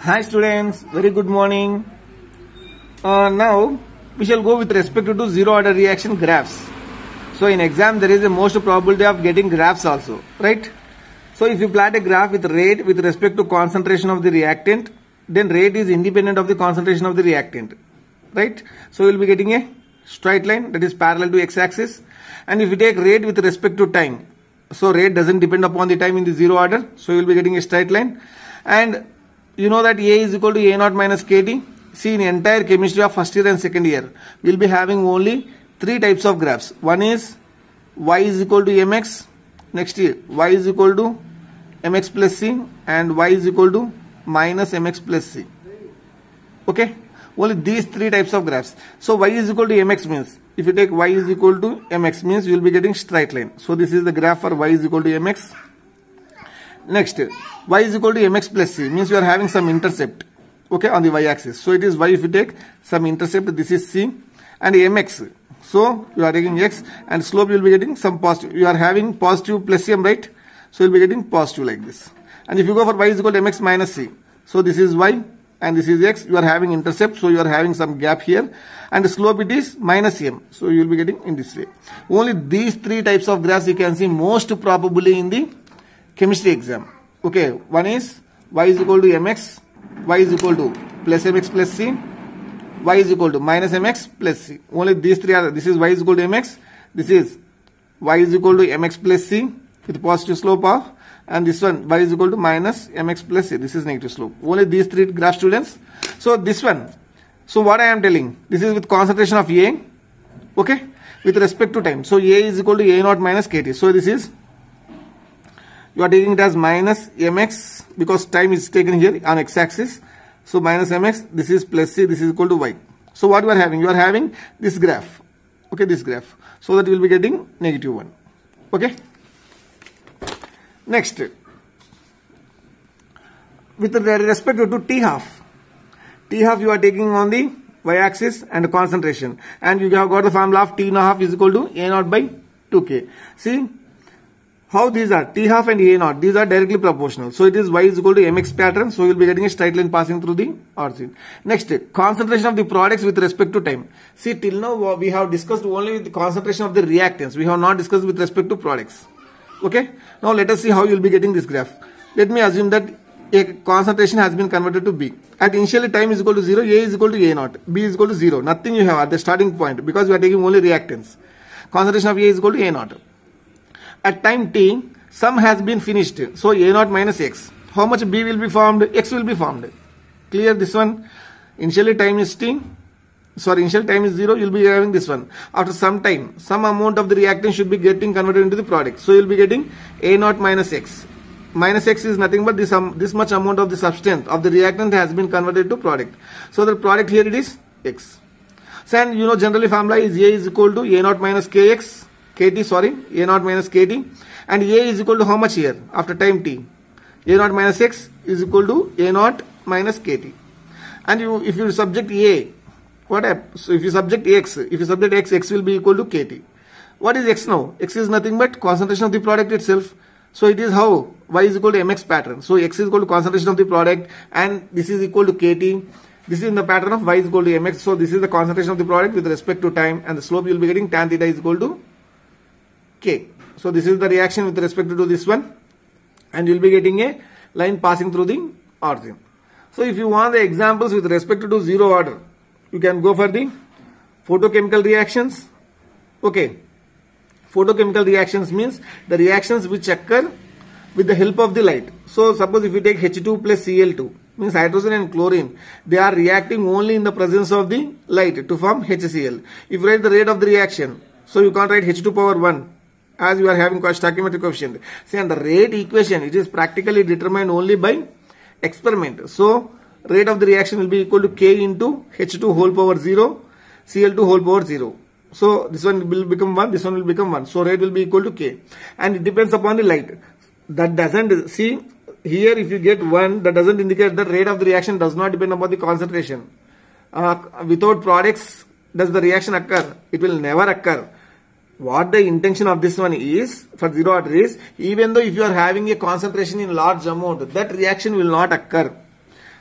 Hi students, very good morning. Now we shall go with respect to zero order reaction graphs. So in exam there is a most probability of getting graphs also, right? So if you plot a graph with rate with respect to concentration of the reactant, then rate is independent of the concentration of the reactant, right? So you will be getting a straight line that is parallel to x-axis. And if you take rate with respect to time, so rate doesn't depend upon the time in the zero order, so you will be getting a straight line. And you know that A is equal to A naught minus KT. See, in entire chemistry of first year and second year, we will be having only three types of graphs. One is Y is equal to mx, next year Y is equal to mx plus c, and Y is equal to minus mx plus c. Okay, only these three types of graphs. So Y is equal to mx means, if you take Y is equal to mx means you will be getting straight line. So this is the graph for Y is equal to mx. Next, Y is equal to mx plus c means you are having some intercept, okay, on the y axis. So it is Y if you take some intercept, this is c, and mx. So you are taking x, and slope you will be getting some positive. You are having positive plus m, right? So you will be getting positive like this. And if you go for Y is equal to mx minus c, so this is y and this is x. You are having intercept, so you are having some gap here, and the slope it is minus m. So you will be getting in this way. Only these three types of graphs you can see most probably in the chemistry exam. Okay, one is Y is equal to mx, Y is equal to plus mx plus c, Y is equal to minus mx plus c. Only these three are, this is Y is equal to mx, this is Y is equal to mx plus c with positive slope of, and this one Y is equal to minus mx plus c, this is negative slope. Only these three graph, students. So this one, so what I am telling, this is with concentration of A, okay, with respect to time. So A is equal to A naught minus KT. So this is, you are taking it as minus mx because time is taken here on x-axis. So minus mx, this is plus c, this is equal to y. So what you are having? You are having this graph, okay, this graph. So that you will be getting negative 1, okay. Next, with respect to T half you are taking on the y-axis and concentration, and you have got the formula of T half is equal to A naught by 2K. See how these are, T half and A naught, these are directly proportional. So it is Y is equal to mx pattern, so you will be getting a straight line passing through the origin. Next, concentration of the products with respect to time. See, till now we have discussed only with the concentration of the reactants. We have not discussed with respect to products. Okay, now let us see how you will be getting this graph. Let me assume that a concentration has been converted to B. At initially time is equal to 0, A is equal to A naught, B is equal to 0. Nothing you have at the starting point because we are taking only reactants. Concentration of A is equal to A naught. At time t, sum has been finished. So A naught minus x. How much B will be formed? X will be formed. Clear this one? Initially time is t. Sorry, initial time is 0. You will be having this one. After some time, some amount of the reactant should be getting converted into the product. So you will be getting A naught minus x. Minus x is nothing but this much amount of the substance of the reactant has been converted to product. So the product here it is x. So and you know generally formula is A is equal to A naught minus kx. KT, sorry, A naught minus KT, and A is equal to how much here after time t? A naught minus x is equal to A naught minus KT. And if you subject A, what happens? So if you subject x, x will be equal to KT. What is x now? X is nothing but concentration of the product itself. So it is how Y is equal to mx pattern. So x is equal to concentration of the product, and this is equal to KT. This is in the pattern of Y is equal to mx. So this is the concentration of the product with respect to time, and the slope you will be getting tan theta is equal to K. So this is the reaction with respect to this one, and you will be getting a line passing through the origin. So if you want the examples with respect to zero order, you can go for the photochemical reactions. Okay, photochemical reactions means the reactions which occur with the help of the light. So suppose if you take H2 plus Cl2, means hydrogen and chlorine, they are reacting only in the presence of the light to form HCl. If you write the rate of the reaction, so you can't write H2 power 1 as you are having stoichiometric coefficient. See, and the rate equation, it is practically determined only by experiment. So rate of the reaction will be equal to K into H2 whole power 0, Cl2 whole power 0. So this one will become 1, this one will become 1. So rate will be equal to K, and it depends upon the light. That doesn't, see here if you get 1, that doesn't indicate the rate of the reaction does not depend upon the concentration. Without products does the reaction occur? It will never occur. What the intention of this one is for zero order is, even though if you are having a concentration in large amount, that reaction will not occur.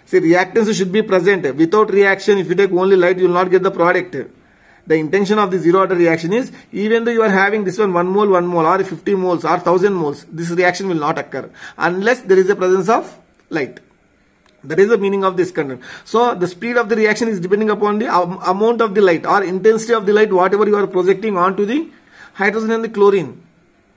See, reactance should be present. Without reaction, if you take only light, you will not get the product. The intention of the zero order reaction is, even though you are having this one 1 mole, or 50 moles or 1000 moles, this reaction will not occur unless there is a presence of light. That is the meaning of this content. So the speed of the reaction is depending upon the amount of the light or intensity of the light, whatever you are projecting onto the hydrogen and the chlorine.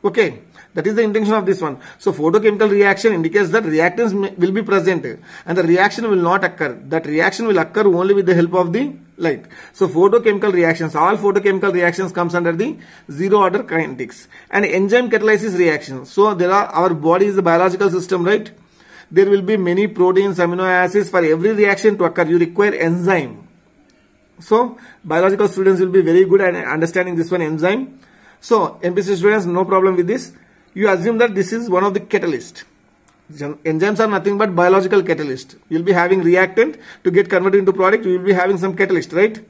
Okay, that is the intention of this one. So photochemical reaction indicates that reactance will be present and the reaction will not occur. That reaction will occur only with the help of the light. So photochemical reactions, all photochemical reactions comes under the zero order kinetics. And enzyme catalysis reaction. So there are, our body is a biological system, right? There will be many proteins, amino acids. For every reaction to occur, you require enzyme. So biological students will be very good at understanding this one, enzyme. So MPC students, no problem with this. You assume that this is one of the catalyst. Enzymes are nothing but biological catalyst. You will be having reactant to get converted into product. You will be having some catalyst, right?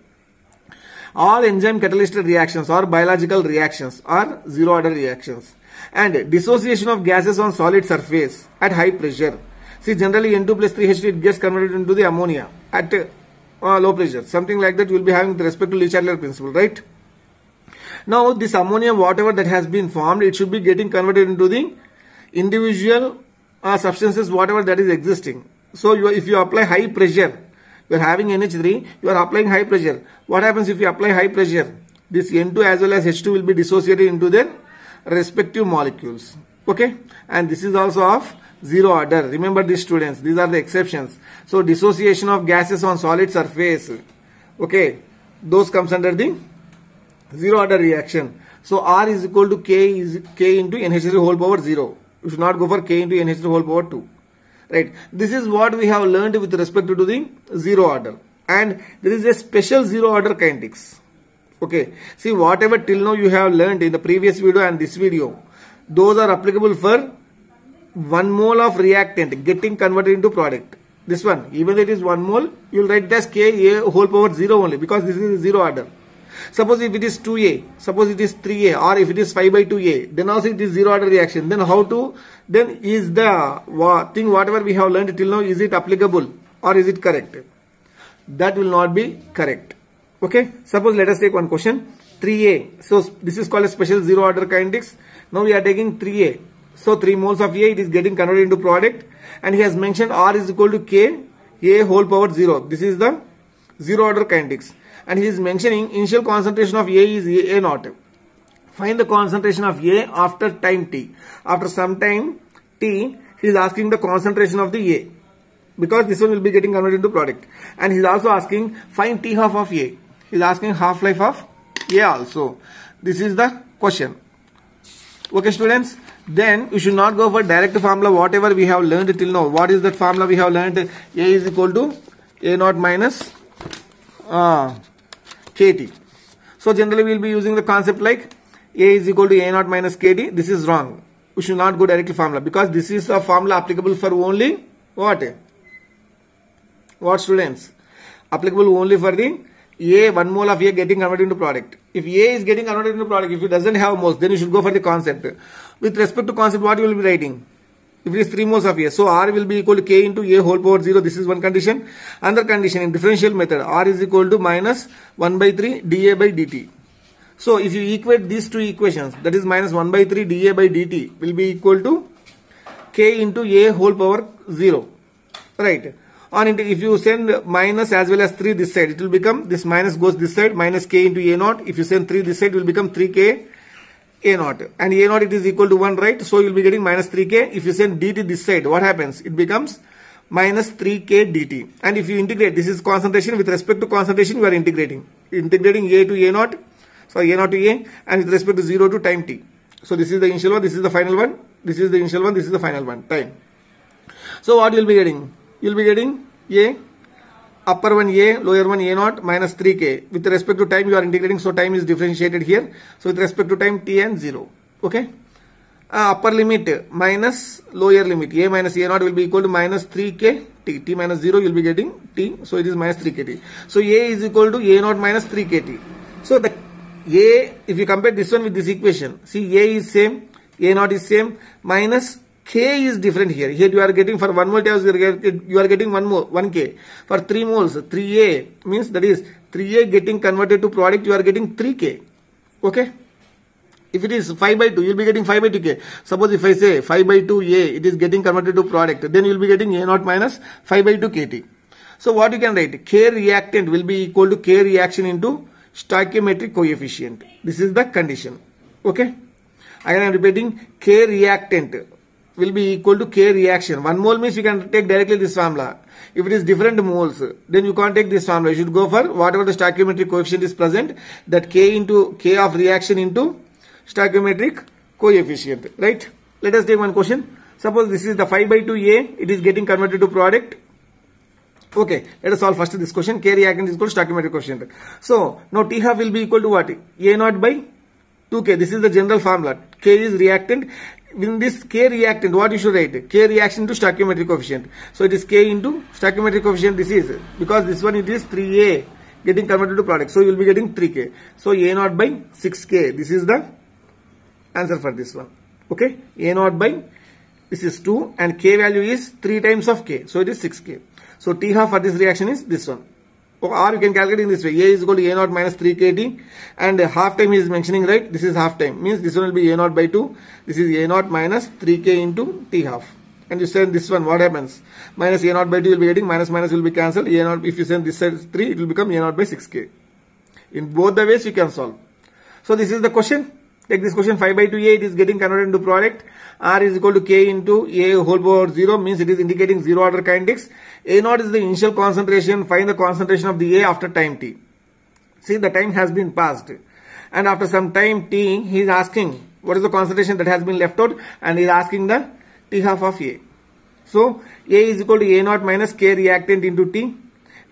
All enzyme catalyst reactions or biological reactions are zero order reactions. And dissociation of gases on solid surface at high pressure. See, generally N2 plus 3H2 it gets converted into the ammonia at low pressure. Something like that you will be having with respect to Le Chatelier principle, right? Now this ammonia, whatever that has been formed, it should be getting converted into the individual substances, whatever that is existing. So if you apply high pressure, you are having NH3, you are applying high pressure. What happens if you apply high pressure? This N2 as well as H2 will be dissociated into their respective molecules. Okay, and this is also of zero order. Remember these students, these are the exceptions. So dissociation of gases on solid surface, okay, those comes under the zero order reaction. So R is equal to K into NH3 whole power 0. You should not go for K into NH3 whole power 2. Right. This is what we have learned with respect to the zero order. And there is a special zero order kinetics. Okay. See, whatever till now you have learned in the previous video and this video, those are applicable for 1 mole of reactant getting converted into product. This one, even though it is 1 mole, you will write it as Ka whole power 0 only, because this is zero order. Suppose if it is 2A, suppose it is 3A, or if it is 5 by 2A, then also it is zero order reaction. Then how to, then is the thing whatever we have learned till now, is it applicable or is it correct? That will not be correct. Okay, suppose let us take one question, 3A. So this is called a special zero order kinetics. Now we are taking 3A. So 3 moles of A, it is getting converted into product, and he has mentioned R is equal to K, A whole power 0. This is the zero order kinetics. And he is mentioning initial concentration of A is A naught. Find the concentration of A after time t. After some time t, he is asking the concentration of the A, because this one will be getting converted into product. And he is also asking find T half of A. He is asking half life of A also. This is the question. Okay students, then you should not go for direct formula whatever we have learned till now. What is that formula we have learned? A is equal to A naught minus KT. So generally we will be using the concept like A is equal to A naught minus KT. This is wrong. We should not go directly formula, because this is a formula applicable for only what? What students? Applicable only for the A, 1 mole of A getting converted into product. If A is getting converted into product, if it doesn't have moles, then you should go for the concept. With respect to concept, what you will be writing? If it is 3 moles of A, so R will be equal to K into A whole power 0. This is one condition. Another condition, in differential method, R is equal to minus 1 by 3 dA by dt. So if you equate these two equations, that is minus 1 by 3 dA by dt will be equal to K into A whole power 0. Right. On it, if you send minus as well as 3 this side, it will become, this minus goes this side, minus K into A naught. If you send 3 this side, it will become 3K A naught. And A naught it is equal to 1, right? So you will be getting minus 3K. If you send dt this side, what happens? It becomes minus 3K dt. And if you integrate, this is concentration. With respect to concentration, you are integrating. Integrating A to A naught. So A naught to A. And with respect to 0 to time t. So this is the initial one, this is the final one. This is the initial one, this is the final one, time. So what you will be getting? You will be getting A, upper one A, lower one A naught minus 3K. With respect to time, you are integrating, so time is differentiated here. So with respect to time, t and 0. Okay. Upper limit minus lower limit, A minus A naught will be equal to minus 3K t. T minus 0, you will be getting t. So it is minus 3K t. So A is equal to A naught minus 3K t. So the A, if you compare this one with this equation, see A is same, A naught is same, minus K is different here. Here you are getting for 1 mole you are getting 1K. For 3 moles, 3A means that is 3A getting converted to product, you are getting 3K. Okay. If it is 5 by 2, you will be getting 5 by 2K. Suppose if I say 5 by 2A, it is getting converted to product, then you will be getting A naught minus 5 by 2 KT. So what you can write? K reactant will be equal to K reaction into stoichiometric coefficient. This is the condition. Okay. Again I am repeating, K reactant will be equal to K reaction. 1 mole means you can take directly this formula. If it is different moles, then you can't take this formula. You should go for whatever the stoichiometric coefficient is present, that K into K of reaction into stoichiometric coefficient. Right? Let us take one question. Suppose this is the 5 by 2A, it is getting converted to product. Okay, let us solve first this question. K reactant is equal to stoichiometric coefficient. So now T half will be equal to what? A naught by 2K. This is the general formula. K is reactant. In this K reactant, what you should write? K reaction to stoichiometric coefficient. So it is K into stoichiometric coefficient. This is because this one it is 3A getting converted to product. So you will be getting 3K. So A naught by 6K. This is the answer for this one. Okay. A naught by this is 2 and K value is 3 times of K. So it is 6K. So T half for this reaction is this one. Or you can calculate in this way. A is equal to A naught minus 3KT and half time he is mentioning, right? This is half time. Means this one will be A naught by 2. This is A naught minus 3K into T half. And you send this one, what happens? Minus A naught by 2 will be getting, minus will be cancelled. A naught, if you send this side 3, it will become A naught by 6K. In both the ways you can solve. So this is the question. Take this question, 5 by 2A, it is getting converted into product. R is equal to K into A whole power 0, means it is indicating zero order kinetics. A naught is the initial concentration. Find the concentration of the A after time T. See, the time has been passed. And after some time T, he is asking what is the concentration that has been left out, and he is asking the T half of A. So, A is equal to A naught minus K reactant into T.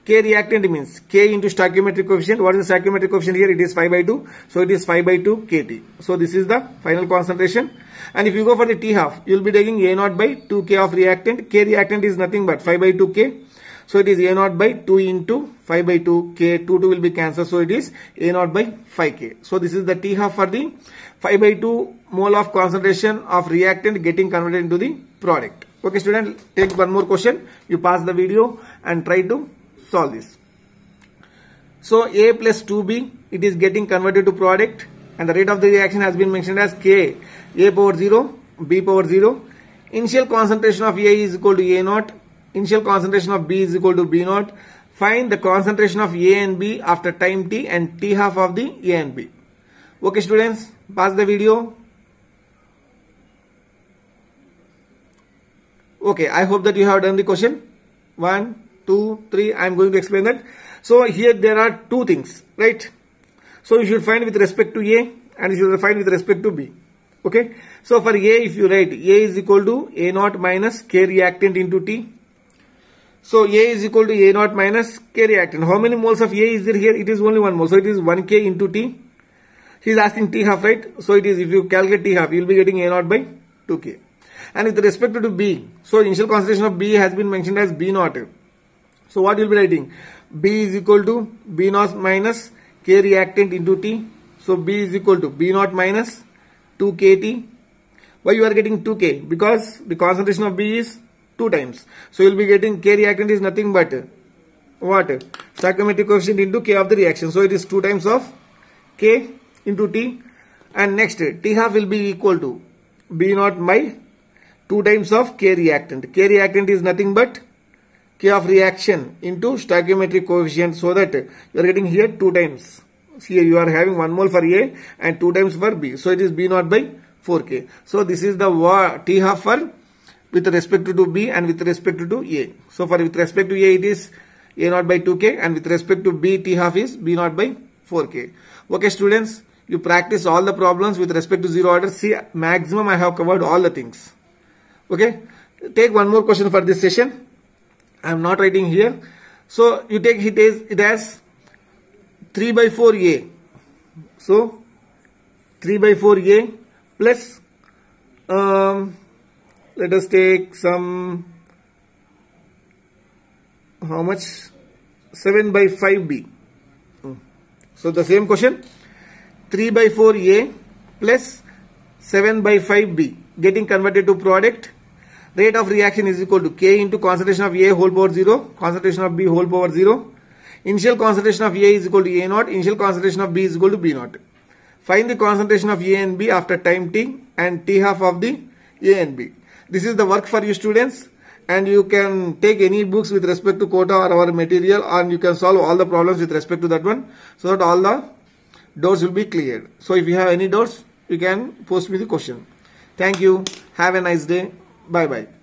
K reactant means K into stoichiometric coefficient. What is the stoichiometric coefficient here? It is 5 by 2. So it is 5 by 2 KT. So this is the final concentration. And if you go for the T half, you will be taking A naught by 2K of reactant. K reactant is nothing but 5 by 2K. So it is A naught by 2 into 5 by 2 K. 2 will be cancelled. So it is A naught by 5K. So this is the T half for the 5 by 2 mole of concentration of reactant getting converted into the product. Okay student, take one more question. You pause the video and try to solve this. So A plus 2B, it is getting converted to product, and the rate of the reaction has been mentioned as K, A power 0, B power 0. Initial concentration of A is equal to A naught. Initial concentration of B is equal to B naught. Find the concentration of A and B after time T and T half of the A and B. Okay students, pause the video. Okay, I hope that you have done the question. 1, 2, 3, I am going to explain that. So here there are two things, right? So you should find with respect to A and you should find with respect to B. Okay. So for A, if you write A is equal to A naught minus K reactant into T. So A is equal to A naught minus K reactant. How many moles of A is there here? It is only 1 mole. So it is 1K into T. He is asking T half, right? So it is, if you calculate T half, you will be getting A naught by 2K. And with respect to B, so initial concentration of B has been mentioned as B naught. So what you will be writing? B is equal to B naught minus K reactant into T. So B is equal to B naught minus 2KT. Why you are getting 2K? Because the concentration of B is 2 times. So you will be getting K reactant is nothing but what? Stoichiometric coefficient into K of the reaction. So it is 2 times of K into T. And next T half will be equal to B naught by 2 times of K reactant. K reactant is nothing but K of reaction into stoichiometric coefficient, so that you are getting here 2 times. Here you are having 1 mole for A and 2 times for B. So it is B naught by 4K. So this is the T half for with respect to B and with respect to A. So for with respect to A it is A naught by 2K, and with respect to B T half is B naught by 4K. Okay students, you practice all the problems with respect to zero order. See, maximum I have covered all the things. Okay, take one more question for this session. I am not writing here. So you take it as 3 by 4A. So 3 by 4A plus let us take some, how much? 7 by 5B. So the same question, 3 by 4A plus 7 by 5B getting converted to product, Rate of reaction is equal to K into concentration of A whole power 0, concentration of B whole power 0. Initial concentration of A is equal to A naught, initial concentration of B is equal to B naught. Find the concentration of A and B after time t and t half of the A and B. This is the work for you students, and you can take any books with respect to quota or our material, and you can solve all the problems with respect to that one, so that all the doubts will be cleared. So if you have any doubts, you can post me the question. Thank you. Have a nice day. Bye bye.